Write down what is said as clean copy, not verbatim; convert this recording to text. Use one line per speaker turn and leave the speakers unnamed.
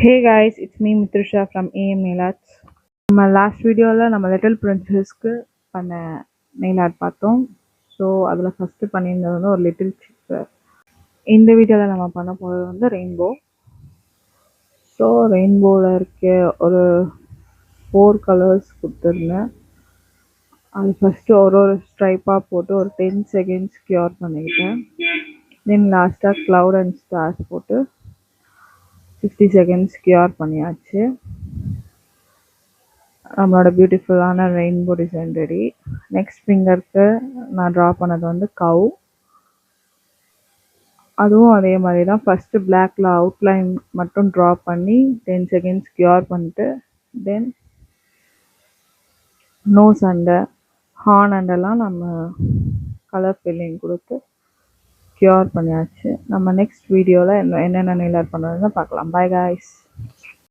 Hey guys, it's me Mitrusha from AM Nail Arts. நம்ம last வீடியோவில் நம்ம little பிரின்சஸ்க்கு பண்ண நெயில் ஆர்ட் பார்த்தோம். ஸோ அதில் ஃபஸ்ட்டு பண்ணியிருந்தது வந்து ஒரு லிட்டில் சிப்பு. இந்த வீடியோவில் நம்ம பண்ண போகிறது வந்து ரெயின்போ. ஸோ ரெயின்போவில் இருக்க ஒரு 4 கலர்ஸ் கொடுத்துருந்தேன். அது ஃபஸ்ட்டு ஒரு ஸ்ட்ரைப்பாக போட்டு ஒரு 10 செகண்ட்ஸ் க்யூர் பண்ணிக்கிட்டேன். தென் லாஸ்ட்டாக க்ளவுட் அண்ட் ஸ்டார்ஸ் போட்டு 50 செகண்ட்ஸ் க்யூர் பண்ணியாச்சு. நம்மளோட பியூட்டிஃபுல்லான ரெயின்போ டிசைன் ரெடி. நெக்ஸ்ட் ஃபிங்கருக்கு நான் ட்ரா பண்ணது வந்து கவ். அதுவும் அதே மாதிரி தான். ஃபஸ்ட்டு பிளாக்ல அவுட்லைன் மட்டும் ட்ரா பண்ணி 10 செகண்ட்ஸ் க்யூர் பண்ணிட்டு தென் நோஸ் அண்டை ஹார்ன் அண்டெல்லாம் நம்ம கலர் ஃபில்லிங் கொடுத்து க்யூர் பண்ணியாச்சு. நம்ம நெக்ஸ்ட் வீடியோவில் என்னென்ன நெயில் ஆர்ட் பண்ணுறதுன்னு பார்க்கலாம். By guys.